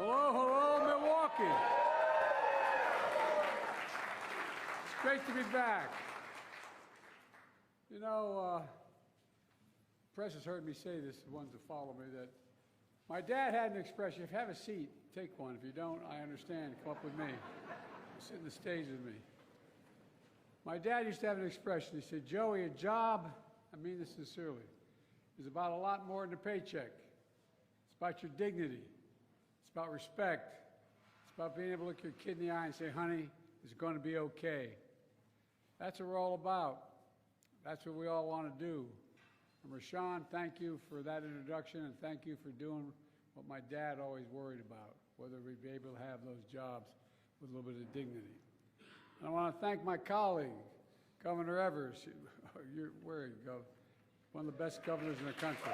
Hello, hello, Milwaukee. It's great to be back. You know, press has heard me say this, the ones that follow me, that my dad had an expression: if you have a seat, take one. If you don't, I understand, come up with me. Sit on the stage with me. My dad used to have an expression. He said, Joey, a job, I mean this sincerely, is about a lot more than a paycheck. It's about your dignity. It's about respect. It's about being able to look your kid in the eye and say, honey, it's going to be okay. That's what we're all about. That's what we all want to do. And Rashawn, thank you for that introduction, and thank you for doing what my dad always worried about, whether we'd be able to have those jobs with a little bit of dignity. And I want to thank my colleague, Governor Evers. Where are you, Gov? One of the best governors in the country.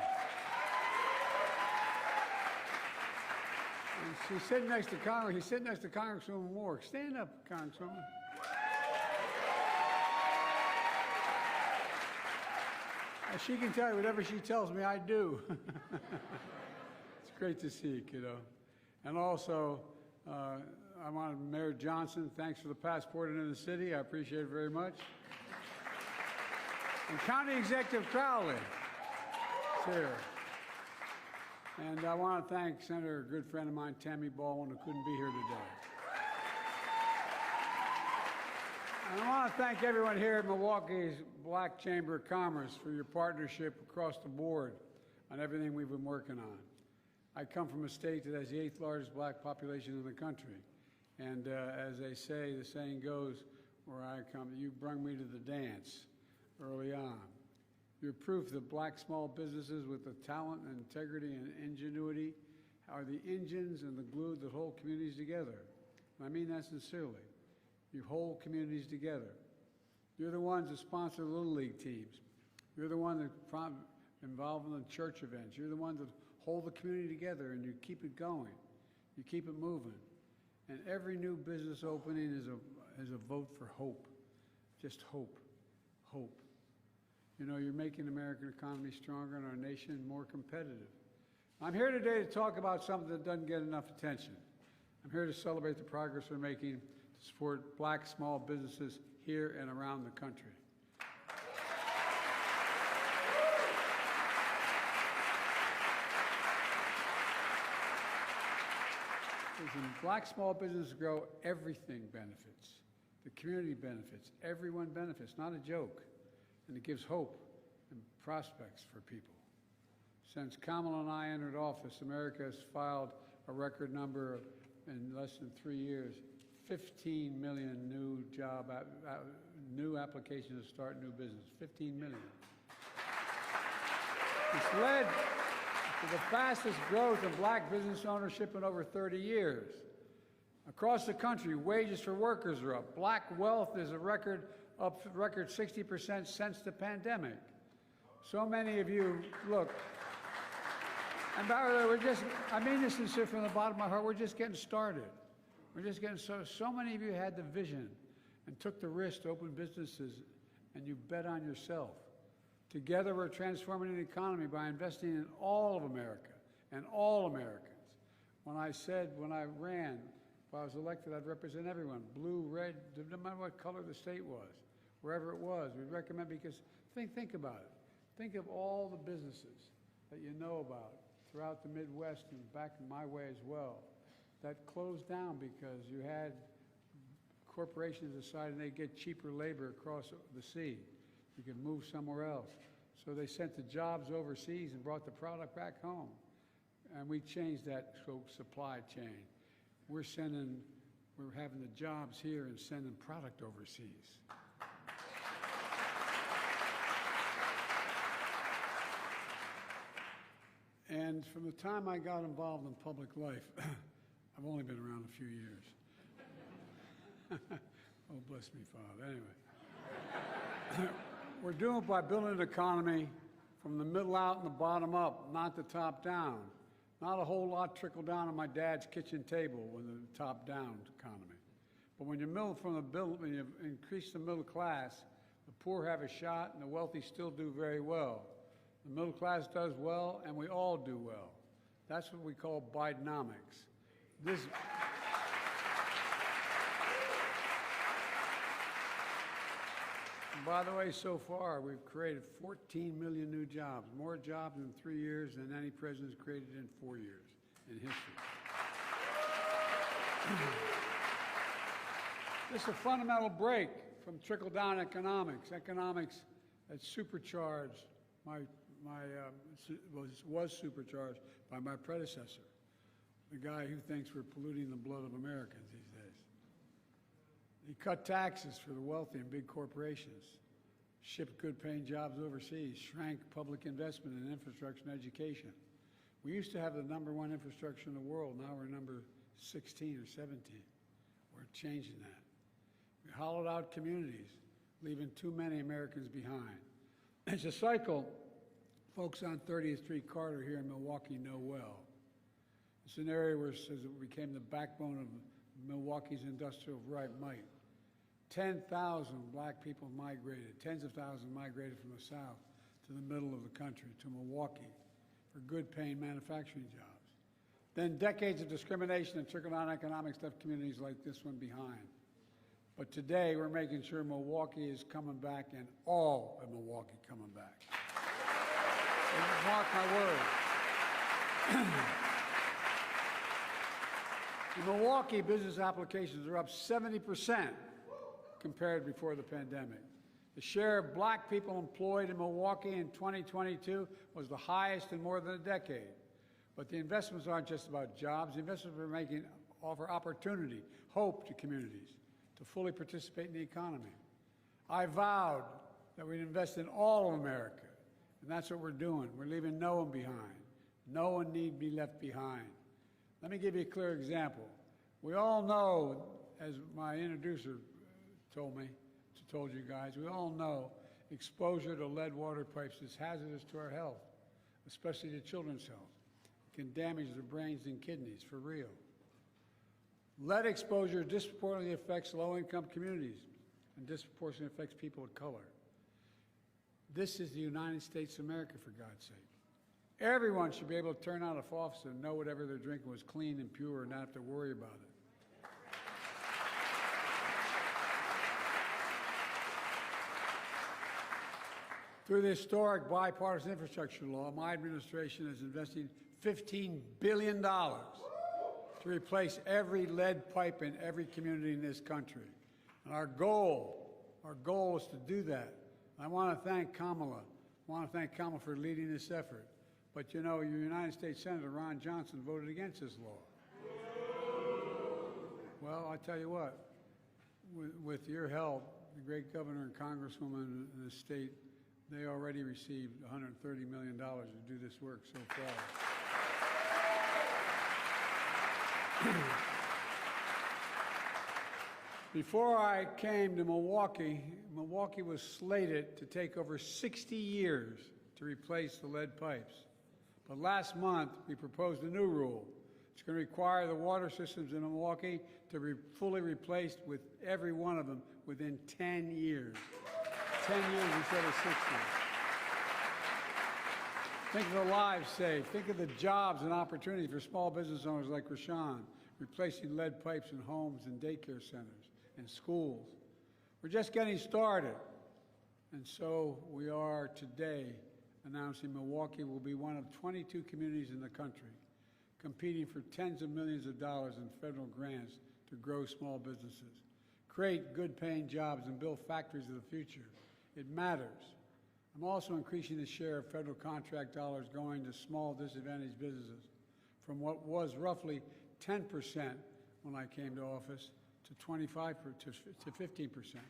And she's sitting next to Congress. He's sitting next to Congresswoman Moore. Stand up, Congresswoman. And she can tell you whatever she tells me, I do. It's great to see you, kiddo. And also, I want Mayor Johnson, thanks for the passport into the city. I appreciate it very much. And County Executive Crowley is here. And I want to thank Senator, a good friend of mine, Tammy Baldwin, who couldn't be here today. And I want to thank everyone here at Milwaukee's Black Chamber of Commerce for your partnership across the board on everything we've been working on. I come from a state that has the 8th largest black population in the country. And as they say, the saying goes, where I come, you brung me to the dance early on. You're proof that black small businesses with the talent and integrity and ingenuity are the engines and the glue that hold communities together. And I mean that sincerely. You hold communities together. You're the ones that sponsor Little League teams. You're the ones that involved in the church events. You're the ones that hold the community together, and you keep it going. You keep it moving. And every new business opening is a vote for hope. Just hope. Hope. You know, you're making the American economy stronger and our nation more competitive. I'm here today to talk about something that doesn't get enough attention. I'm here to celebrate the progress we're making to support black small businesses here and around the country. When black small businesses grow, everything benefits. The community benefits. Everyone benefits. Not a joke. And it gives hope and prospects for people. Since Kamala and I entered office, America has filed a record number of, in less than 3 years, 15 million new applications to start new business. 15 million. It's led to the fastest growth of black business ownership in over 30 years. Across the country, wages for workers are up. Black wealth is up record 60% since the pandemic. So many of you, look, and by the way, I mean this sincerely from the bottom of my heart, we're just getting started. We're just getting started. So many of you had the vision and took the risk to open businesses, and you bet on yourself. Together, we're transforming the economy by investing in all of America and all Americans. When I ran, if I was elected, I'd represent everyone, blue, red, no matter what color the state was, wherever it was. We'd recommend, because think about it. Think of all the businesses that you know about throughout the Midwest and back my way as well that closed down because you had corporations deciding they'd get cheaper labor across the sea. You could move somewhere else. So they sent the jobs overseas and brought the product back home. And we changed that supply chain. We're having the jobs here and sending product overseas. And from the time I got involved in public life, I've only been around a few years. Oh, bless me, Father. Anyway, we're doing it by building an economy from the middle out and the bottom up, not the top down. Not a whole lot trickle down on my dad's kitchen table with the top down economy. But when you when you increase the middle class, the poor have a shot and the wealthy still do very well. The middle class does well and we all do well. That's what we call Bidenomics. This, by the way, so far, we've created 14 million new jobs, more jobs in 3 years than any president's created in 4 years in history. This is a fundamental break from trickle-down economics. Economics that supercharged was supercharged by my predecessor, the guy who thinks we're polluting the blood of Americans these days. He cut taxes for the wealthy and big corporations, shipped good-paying jobs overseas, shrank public investment in infrastructure and education. We used to have the #1 infrastructure in the world. Now we're number 16 or 17. We're changing that. We hollowed out communities, leaving too many Americans behind. It's a cycle folks on 30th Street Carter here in Milwaukee know well. It's an area where it became the backbone of Milwaukee's industrial might. 10,000 black people migrated, tens of thousands migrated from the South to the middle of the country, to Milwaukee, for good-paying manufacturing jobs. Then decades of discrimination and trickle-down economics left communities like this one behind. But today, we're making sure Milwaukee is coming back and all of Milwaukee coming back. Mark my words. In Milwaukee, business applications are up 70% compared before the pandemic. The share of black people employed in Milwaukee in 2022 was the highest in more than a decade. But the investments aren't just about jobs. The investments we're making offer opportunity, hope to communities to fully participate in the economy. I vowed that we'd invest in all of America, and that's what we're doing. We're leaving no one behind. No one need be left behind. Let me give you a clear example. We all know, as my introducer told you guys, we all know exposure to lead water pipes is hazardous to our health, especially to children's health. It can damage their brains and kidneys, for real. Lead exposure disproportionately affects low-income communities and disproportionately affects people of color. This is the United States of America, for God's sake. Everyone should be able to turn on a faucet and know whatever they're drinking was clean and pure and not have to worry about it. Through the historic bipartisan infrastructure law, my administration is investing $15 billion to replace every lead pipe in every community in this country. And our goal is to do that. I want to thank Kamala. For leading this effort. But you know, your United States Senator Ron Johnson voted against this law. Well, I tell you what, with your help, the great governor and congresswoman in the state, they already received $130 million to do this work so far. Before I came to Milwaukee, Milwaukee was slated to take over 60 years to replace the lead pipes. But last month, we proposed a new rule. It's going to require the water systems in Milwaukee to be fully replaced with every one of them within 10 years. 10 years instead of 60. Think of the lives saved. Think of the jobs and opportunities for small business owners like Rashawn, replacing lead pipes in homes and daycare centers and schools. We're just getting started. And so we are today announcing Milwaukee will be one of 22 communities in the country competing for tens of millions of dollars in federal grants to grow small businesses, create good-paying jobs, and build factories of the future. It matters. I'm also increasing the share of federal contract dollars going to small disadvantaged businesses from what was roughly 10% when I came to office to 25% to 15%.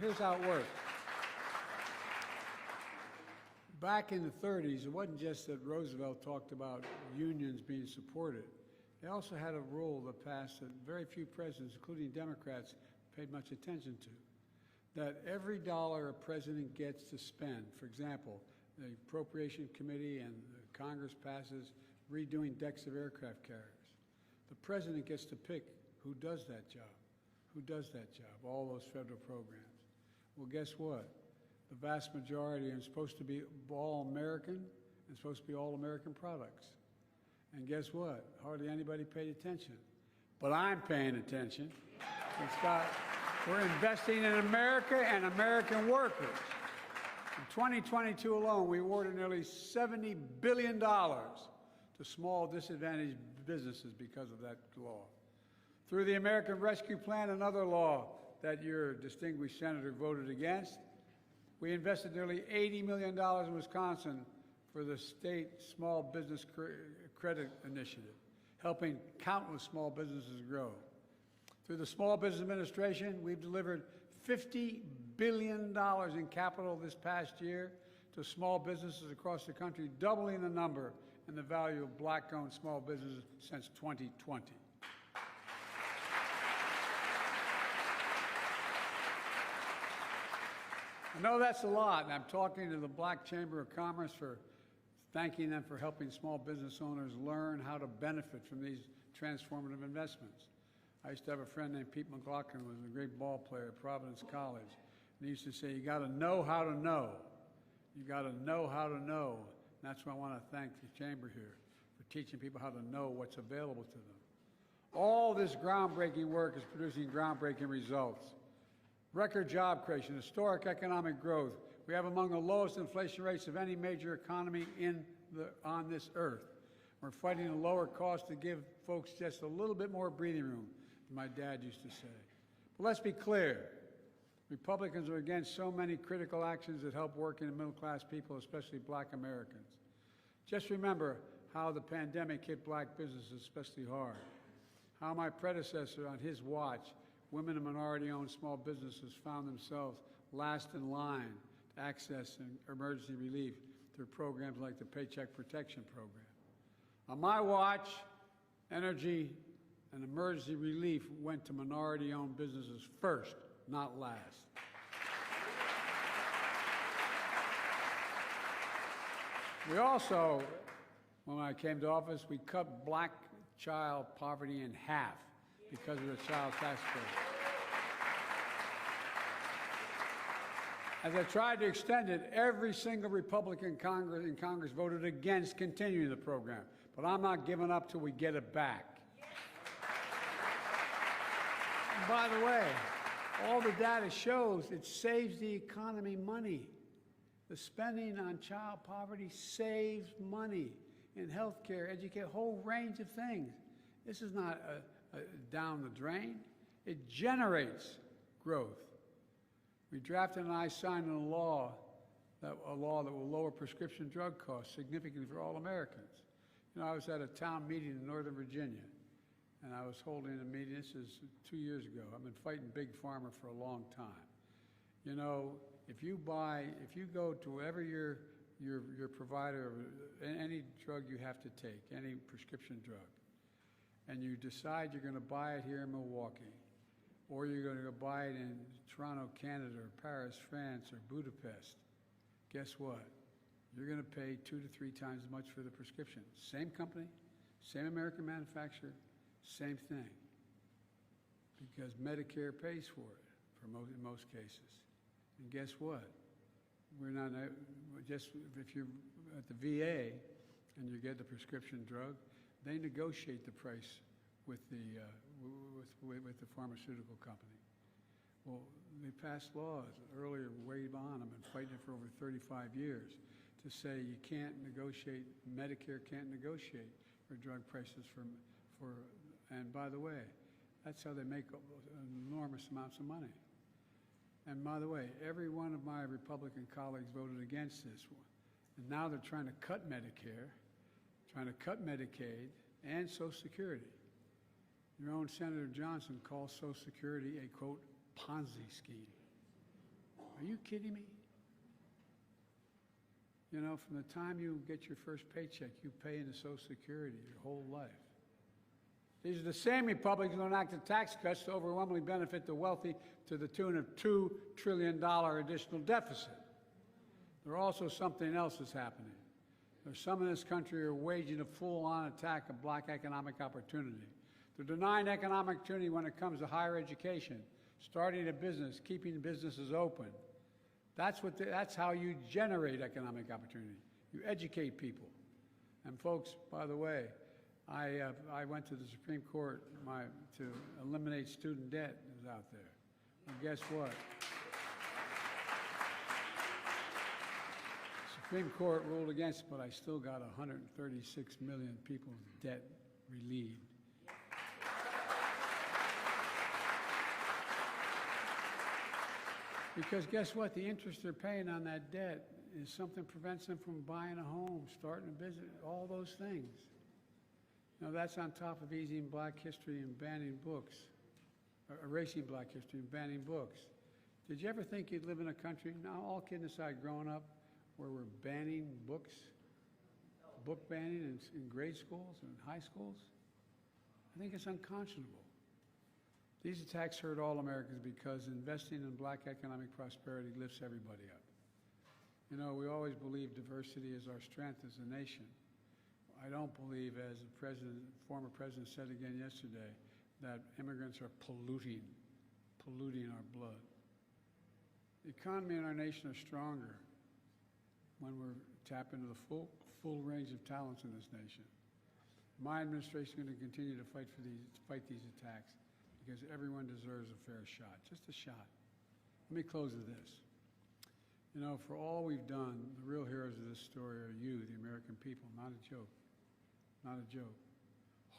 Here's how it works. Back in the 30s, it wasn't just that Roosevelt talked about unions being supported. They also had a rule that passed that very few presidents, including Democrats, paid much attention to. That every dollar a president gets to spend, for example, the Appropriation Committee and the Congress passes redoing decks of aircraft carriers. The president gets to pick who does that job. Who does that job? All those federal programs. Well, guess what? The vast majority are supposed to be all American and supposed to be all American products. And guess what? Hardly anybody paid attention. but I'm paying attention. We're investing in America and American workers. In 2022 alone, we awarded nearly $70 billion to small disadvantaged businesses because of that law. Through the American Rescue Plan, another law that your distinguished senator voted against, we invested nearly $80 million in Wisconsin for the state Small Business Credit Initiative, helping countless small businesses grow. Through the Small Business Administration, we've delivered $50 billion in capital this past year to small businesses across the country, doubling the number and the value of Black-owned small businesses since 2020. I know that's a lot, and I'm talking to the Black Chamber of Commerce for thanking them for helping small business owners learn how to benefit from these transformative investments. I used to have a friend named Pete McLaughlin, who was a great ball player at Providence College, and he used to say, you got to know how to know. You got to know how to know. And that's why I want to thank the Chamber here for teaching people how to know what's available to them. All this groundbreaking work is producing groundbreaking results. Record job creation, historic economic growth. We have among the lowest inflation rates of any major economy on this earth. We're fighting a lower cost to give folks just a little bit more breathing room, as my dad used to say. But let's be clear. Republicans are against so many critical actions that help working and middle-class people, especially Black Americans. Just remember how the pandemic hit Black businesses especially hard. How my predecessor, on his watch, women and minority-owned small businesses found themselves last in line to access emergency relief through programs like the Paycheck Protection Program. On my watch, energy and emergency relief went to minority-owned businesses first, not last. We also, when I came to office, we cut Black child poverty in half because of the child tax credit. As I tried to extend it, every single Republican in Congress voted against continuing the program. But I'm not giving up till we get it back. And by the way, all the data shows it saves the economy money. The spending on child poverty saves money in health care, education, a whole range of things. This is not down the drain. It generates growth. We drafted and I signed a law that will lower prescription drug costs significantly for all Americans. You know, I was at a town meeting in Northern Virginia, and I was holding a meeting. This is 2 years ago. I've been fighting Big Pharma for a long time. You know, if you go to wherever your provider, any drug you have to take, any prescription drug, and you decide you're going to buy it here in Milwaukee, or you're going to go buy it in Toronto, Canada, or Paris, France, or Budapest, guess what? You're going to pay 2 to 3 times as much for the prescription. Same company, same American manufacturer, same thing. Because Medicare pays for it in most cases. And guess what? We're not just if you're at the VA and you get the prescription drug, they negotiate the price with the pharmaceutical company. Well, they passed laws earlier, way on. I've been fighting it for over 35 years to say you can't negotiate. Medicare can't negotiate for drug prices and by the way, that's how they make enormous amounts of money. And by the way, every one of my Republican colleagues voted against this one. And now they're trying to cut Medicare, trying to cut Medicaid, and Social Security. Your own Senator Johnson calls Social Security a, quote, Ponzi scheme. Are you kidding me? You know, from the time you get your first paycheck, you pay into Social Security your whole life. These are the same Republicans who enacted tax cuts to overwhelmingly benefit the wealthy to the tune of $2 trillion additional deficit. There's also something else that's happening. There's some in this country who are waging a full-on attack of Black economic opportunity. They're denying economic opportunity when it comes to higher education, starting a business, keeping businesses open. That's how you generate economic opportunity. You educate people. And folks, by the way, I went to the Supreme Court to eliminate student debt that was out there. And guess what? The Supreme Court ruled against it, but I still got 136 million people's debt relieved. Because guess what? The interest they're paying on that debt is something that prevents them from buying a home, starting a business, all those things. Now, that's on top of erasing black history and banning books, erasing black history and banning books. Did you ever think you'd live in a country, now all kidding aside, growing up, where we're banning books, book banning in grade schools and high schools? I think it's unconscionable. These attacks hurt all Americans because investing in black economic prosperity lifts everybody up. You know, we always believe diversity is our strength as a nation. I don't believe, as the former president said again yesterday, that immigrants are polluting our blood. The economy and our nation are stronger when we're tapping into the full range of talents in this nation. My administration is going to continue to fight these attacks because everyone deserves a fair shot, just a shot. Let me close with this. You know, for all we've done, the real heroes of this story are you, the American people, not a joke. Not a joke.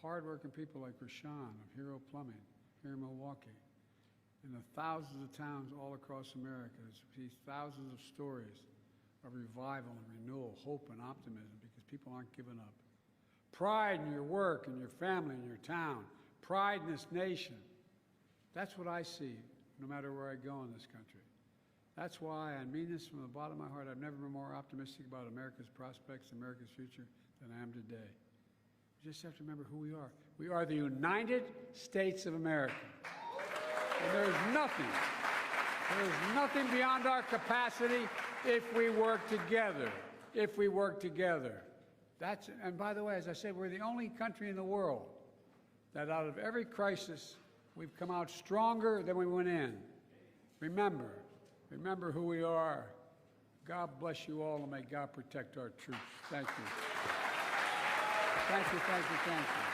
Hard-working people like Rashawn of Hero Plumbing here in Milwaukee, and the thousands of towns all across America see thousands of stories of revival and renewal, hope and optimism because people aren't giving up. Pride in your work and your family and your town. Pride in this nation. That's what I see no matter where I go in this country. That's why, I mean this from the bottom of my heart, I've never been more optimistic about America's prospects, America's future, than I am today. You just have to remember who we are. We are the United States of America. And there is nothing beyond our capacity if we work together. If we work together. And by the way, as I said, we're the only country in the world that out of every crisis, we've come out stronger than we went in. Remember who we are. God bless you all, and may God protect our troops. Thank you. Thank you, thank you, thank you.